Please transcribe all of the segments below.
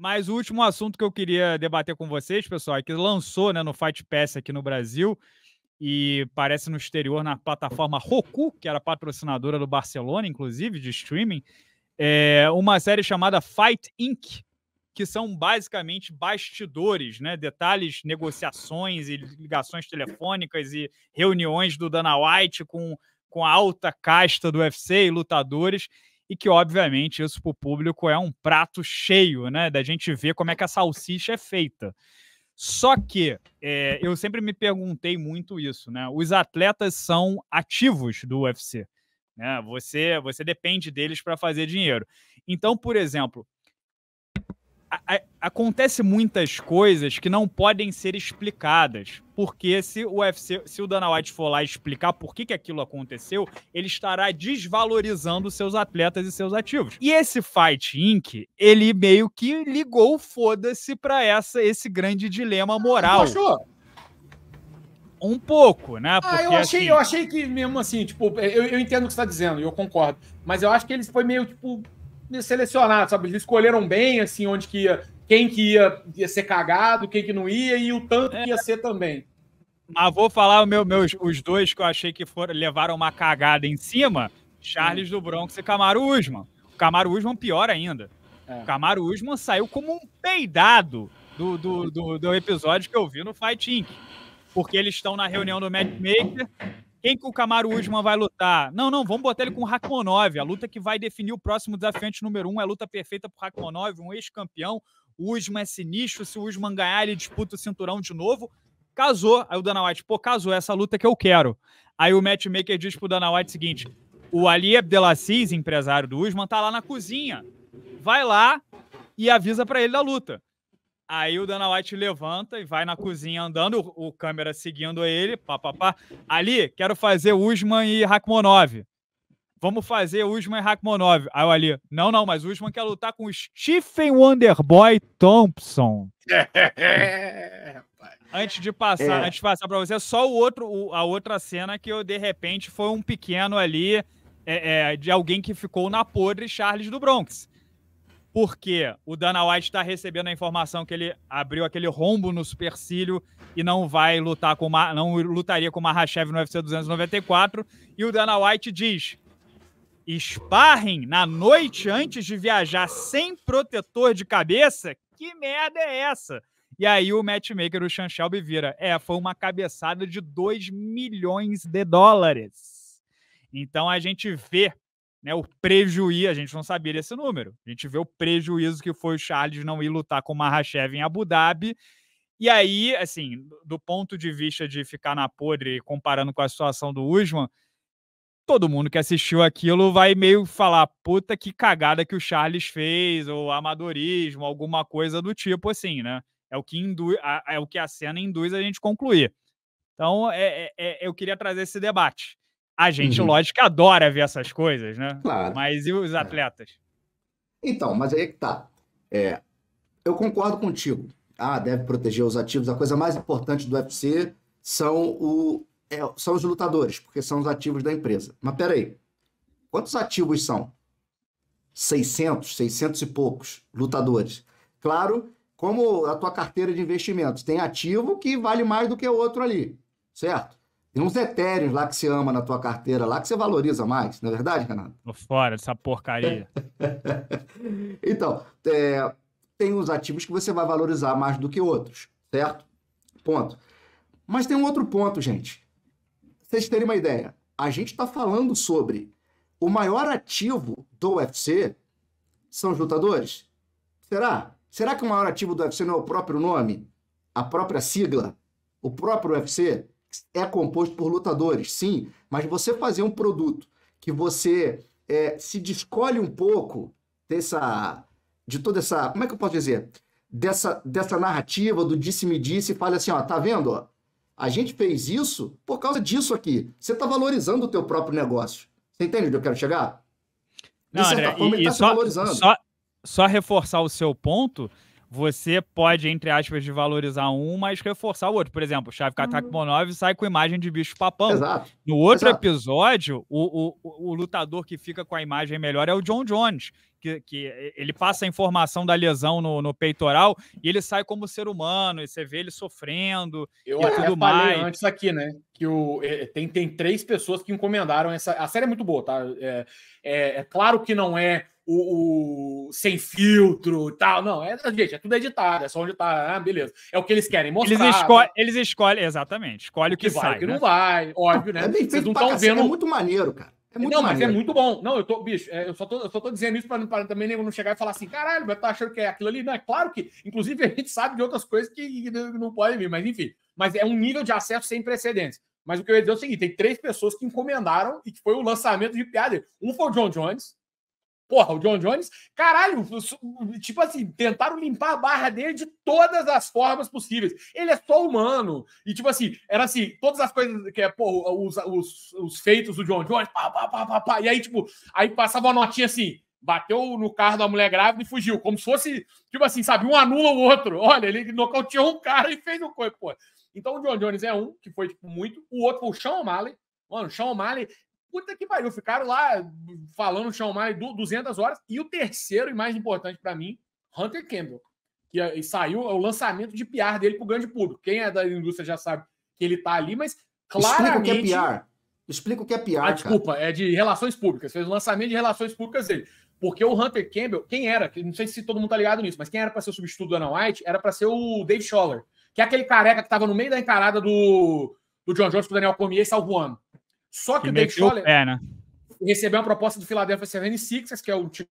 Mas o último assunto que eu queria debater com vocês, pessoal, é que lançou, né, no Fight Pass aqui no Brasil e parece no exterior na plataforma Roku, que era patrocinadora do Barcelona, inclusive, de streaming, uma série chamada Fight Inc., que são basicamente bastidores, né? Detalhes, negociações e ligações telefônicas e reuniões do Dana White com a alta casta do UFC e lutadores, e que, obviamente, isso para o público é um prato cheio, né? Da gente ver como é que a salsicha é feita. Só que eu sempre me perguntei muito isso, né? Os atletas são ativos do UFC, né? Você depende deles para fazer dinheiro. Então, por exemplo, acontece muitas coisas que não podem ser explicadas, porque se o Dana White for lá explicar por que aquilo aconteceu, ele estará desvalorizando seus atletas e seus ativos. E esse Fight Inc., ele meio que ligou o foda-se pra esse grande dilema moral. Tu achou? Um pouco, né? Porque, eu achei que mesmo assim, tipo, eu entendo o que você tá dizendo, e eu concordo, mas eu acho que eles foi meio, tipo, selecionado, sabe? Eles escolheram bem, assim, onde que ia, quem que ia ser cagado, quem que não ia e o tanto que ia ser também. Mas vou falar os dois que eu achei que levaram uma cagada em cima, Charles do Bronx e Kamaru Usman. O Kamaru Usman pior ainda. O Kamaru Usman saiu como um peidado do episódio que eu vi no Fight Inc. Porque eles estão na reunião do matchmaker. Quem que o Kamaru Usman vai lutar? Não, vamos botar ele com o Rakhmonov. A luta que vai definir o próximo desafiante número 1 é a luta perfeita pro Rakhmonov, um ex-campeão. O Usman é sinistro. Se o Usman ganhar, ele disputa o cinturão de novo. Casou. Aí o Dana White, casou, essa luta que eu quero. Aí o matchmaker diz pro Dana White o seguinte: o Ali Abdelaziz, empresário do Usman, tá lá na cozinha. Vai lá e avisa pra ele da luta. Aí o Dana White levanta e vai na cozinha andando, o câmera seguindo ele, Ali, quero fazer Usman e Rakhmonov. Vamos fazer Usman e Rakhmonov. Aí o Ali, não, mas o Usman quer lutar com o Stephen Wonderboy Thompson. Antes de passar para você, só a outra cena que eu, de repente, foi um pequeno ali de alguém que ficou na podre, Charles do Bronx. Porque o Dana White está recebendo a informação que ele abriu aquele rombo no supercílio e não lutaria com o Makhachev no UFC 294. E o Dana White diz: sparring na noite antes de viajar sem protetor de cabeça? Que merda é essa? E aí o matchmaker, o Sean Shelby, vira: foi uma cabeçada de $2 milhões. Então a gente vê, né, o prejuízo, a gente não sabia desse número. A gente vê o prejuízo que foi o Charles não ir lutar com o Makhachev em Abu Dhabi. E aí, assim, do ponto de vista de ficar na podre, comparando com a situação do Usman, todo mundo que assistiu aquilo vai meio falar: puta que cagada que o Charles fez, ou amadorismo, alguma coisa do tipo assim, né? É o que a cena induz a gente concluir. Então, eu queria trazer esse debate. A gente, lógico, que adora ver essas coisas, né? Claro. Mas e os atletas? Então, mas aí que tá. Eu concordo contigo. Deve proteger os ativos. A coisa mais importante do UFC são os lutadores, porque são os ativos da empresa. Mas peraí, quantos ativos são? 600 e poucos lutadores. Claro, como a tua carteira de investimentos tem ativo que vale mais do que o outro ali, certo? Tem uns etéreos lá que você ama na tua carteira lá que você valoriza mais, não é verdade, Renato? Tô fora dessa porcaria. Então, tem uns ativos que você vai valorizar mais do que outros, certo? Ponto. Mas tem um outro ponto, gente. Vocês terem uma ideia, a gente está falando sobre o maior ativo do UFC são os lutadores? Será? Será que o maior ativo do UFC não é o próprio nome? A própria sigla? O próprio UFC é composto por lutadores, sim, mas você fazer um produto que você se descolhe um pouco de toda essa, como é que eu posso dizer? Dessa narrativa do disse-me-disse e fala assim, tá vendo, ó? A gente fez isso por causa disso aqui. Você está valorizando o teu próprio negócio. Você entende onde eu quero chegar? Não, André, ele está se valorizando. Só reforçar o seu ponto, você pode, entre aspas, desvalorizar um, mas reforçar o outro. Por exemplo, o Shavkat Rakhmonov sai com imagem de bicho-papão. Exato. No outro episódio, o lutador que fica com a imagem melhor é o John Jones, que ele passa a informação da lesão no peitoral e ele sai como ser humano, e você vê ele sofrendo e tudo falei mais. Antes aqui, né? Que tem 3 pessoas que encomendaram essa. A série é muito boa, tá? É claro que não é o sem filtro e tal, não. Gente, é tudo editado, é só onde tá. beleza. É o que eles querem mostrar. Eles escolhem, exatamente, escolhe o que sai. O que não vai, óbvio, né? Vocês não estão vendo. É muito maneiro, cara. Mas é muito bom. Não, eu só tô dizendo isso para também não chegar e falar assim, caralho, mas tá achando que é aquilo ali? Não, é claro que, inclusive, a gente sabe de outras coisas que não podem vir, mas enfim. Mas é um nível de acesso sem precedentes. Mas o que eu ia dizer é o seguinte: tem 3 pessoas que encomendaram e que foi o lançamento de piada. Um foi o John Jones. Porra, o John Jones, caralho, tipo assim, tentaram limpar a barra dele de todas as formas possíveis. Ele é só humano. E tipo assim, era assim, todas as coisas que os feitos do John Jones, pá. E aí, tipo, aí passava uma notinha assim, bateu no carro da mulher grávida e fugiu. Como se fosse, tipo assim, sabe, um anula o outro. Olha, ele nocauteou um cara e fez uma coisa, pô. Então o John Jones é um, que foi, tipo, muito. O outro foi o Sean O'Malley. Mano, o Sean O'Malley, puta que pariu, ficaram lá falando o Sean O'Malley 200 horas. E o terceiro e mais importante pra mim, Hunter Campbell, que saiu o lançamento de PR dele pro grande público. Quem é da indústria já sabe que ele tá ali, mas claramente... Explica o que é PR, desculpa, é de relações públicas. Fez o lançamento de relações públicas dele. Porque o Hunter Campbell, quem era? Não sei se todo mundo tá ligado nisso, mas quem era pra ser o substituto do Dana White era pra ser o Dave Scholler, que é aquele careca que tava no meio da encarada do John Jones pro Daniel Cormier e salvou o ano. Só que o Dave Scholler recebeu uma proposta do Philadelphia 76ers, que é o time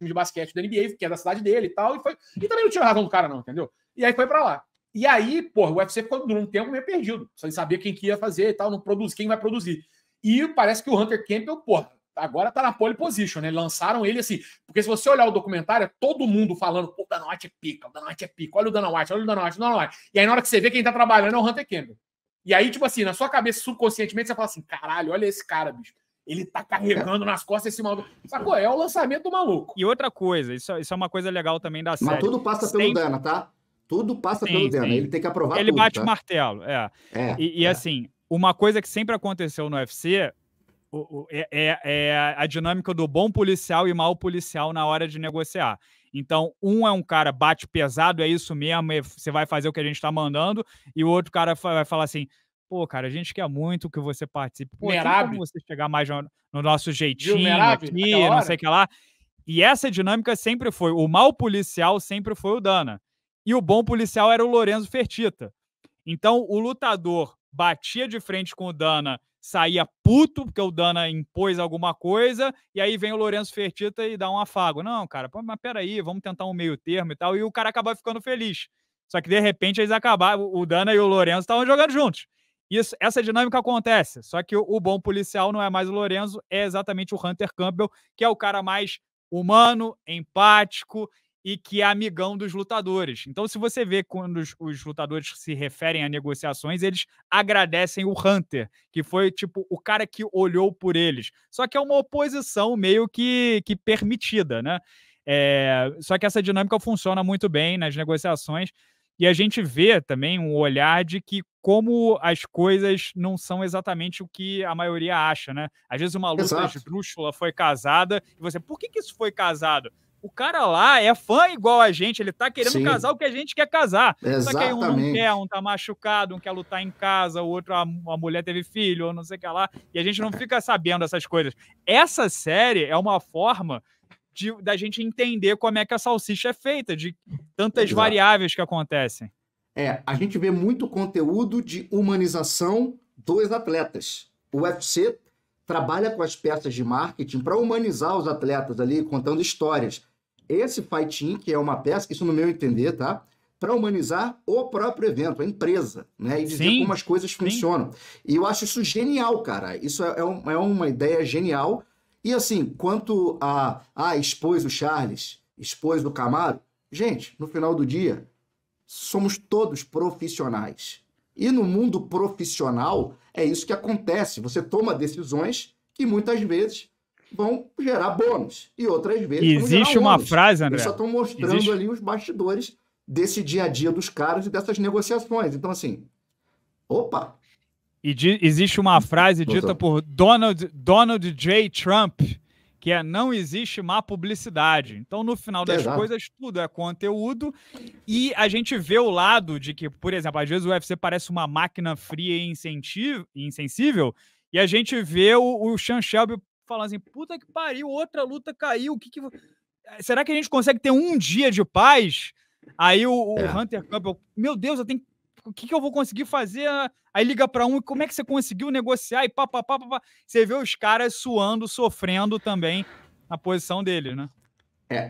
de basquete da NBA, que é da cidade dele e tal, e também não tinha razão do cara não, entendeu? E aí foi pra lá. E aí, porra, o UFC ficou por um tempo meio perdido, sem saber quem que ia fazer e tal, não produzir, quem vai produzir. E parece que o Hunter Campbell, porra, agora tá na pole position, né? Lançaram ele assim, porque se você olhar o documentário, é todo mundo falando, pô, o Dana White é pica, olha o Dana White, olha o Dana White. E aí na hora que você vê quem tá trabalhando é o Hunter Campbell. E aí, tipo assim, na sua cabeça, subconscientemente, você fala assim, caralho, olha esse cara, bicho. Ele tá carregando nas costas esse maluco. Sacou? É o lançamento do maluco. E outra coisa, isso é uma coisa legal também da série. Mas tudo passa pelo Dana, tá? Tudo passa pelo Dana. Ele tem que aprovar ele tudo, bate o martelo, E assim, uma coisa que sempre aconteceu no UFC é a dinâmica do bom policial e mau policial na hora de negociar. Então, um é um cara bate pesado, é isso mesmo, você vai fazer o que a gente tá mandando, e o outro cara vai falar assim, pô, cara, a gente quer muito que você participe. Pô, tem como você chegar mais no nosso jeitinho aqui, não sei o que lá. E essa dinâmica sempre foi, o mau policial sempre foi o Dana. E o bom policial era o Lorenzo Fertitta. Então, o lutador batia de frente com o Dana, saía puto, porque o Dana impôs alguma coisa, e aí vem o Lorenzo Fertitta e dá um afago. Não, cara, mas peraí, vamos tentar um meio termo e tal, e o cara acaba ficando feliz. Só que, de repente, eles acabaram, o Dana e o Lorenzo estavam jogando juntos. Essa dinâmica acontece, só que o bom policial não é mais o Lorenzo, é exatamente o Hunter Campbell, que é o cara mais humano, empático e que é amigão dos lutadores. Então, se você vê quando os lutadores se referem a negociações, eles agradecem o Hunter, que foi tipo o cara que olhou por eles. Só que é uma oposição meio que permitida, né? Só que essa dinâmica funciona muito bem nas negociações. E a gente vê também um olhar de que como as coisas não são exatamente o que a maioria acha, né? Às vezes uma luta esdrúxula foi casada, e você, por que isso foi casado? O cara lá é fã igual a gente, ele tá querendo casar o que a gente quer casar. Exatamente. Só que aí um não quer, um tá machucado, um quer lutar em casa, o outro, a mulher teve filho, ou não sei o que lá, e a gente não fica sabendo essas coisas. Essa série é uma forma da gente entender como é que a salsicha é feita, de tantas variáveis que acontecem. A gente vê muito conteúdo de humanização dos atletas. O UFC trabalha com as peças de marketing para humanizar os atletas ali, contando histórias. Esse Fight In, que é uma peça, isso no meu entender, tá? Para humanizar o próprio evento, a empresa, né? E dizer como as coisas funcionam. E eu acho isso genial, cara. Isso é uma ideia genial. E assim, quanto a expôs o Charles, expôs o Kamaru, gente, no final do dia, somos todos profissionais. E no mundo profissional, é isso que acontece. Você toma decisões que muitas vezes vão gerar bônus. E outras vezes vão gerar existe uma frase, André. Eles só estão mostrando ali os bastidores desse dia a dia dos caras e dessas negociações. Então, assim, opa! E existe uma frase dita por Donald J. Trump, que é não existe má publicidade. Então, no final das coisas, tudo é conteúdo e a gente vê o lado de que, por exemplo, às vezes o UFC parece uma máquina fria e insensível e a gente vê o Sean Shelby falando assim, puta que pariu, outra luta caiu, será que a gente consegue ter um dia de paz? Aí o Hunter Campbell, meu Deus, o que eu vou conseguir fazer? Aí liga pra um, como é que você conseguiu negociar? E pá. Você vê os caras suando, sofrendo também na posição deles, né?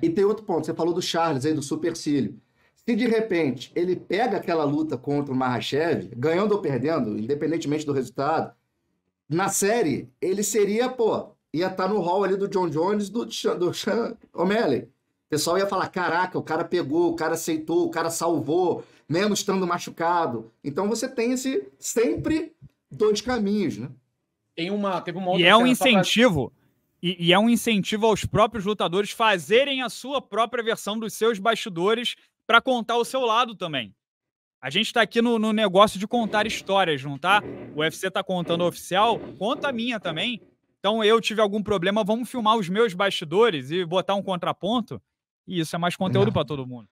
E tem outro ponto, você falou do Charles aí, do supercílio. Se de repente ele pega aquela luta contra o Makhachev, ganhando ou perdendo, independentemente do resultado, na série, ele seria, ia estar no hall ali do John Jones, do Sean O'Malley. O pessoal ia falar, caraca, o cara pegou, o cara aceitou, o cara salvou, mesmo estando machucado. Então você tem sempre dois caminhos, né? Teve uma outra e é um incentivo. E é um incentivo aos próprios lutadores fazerem a sua própria versão dos seus bastidores para contar o seu lado também. A gente tá aqui no negócio de contar histórias, não tá? O UFC tá contando a oficial, conta a minha também. Então eu tive algum problema, vamos filmar os meus bastidores e botar um contraponto. E isso é mais conteúdo para todo mundo.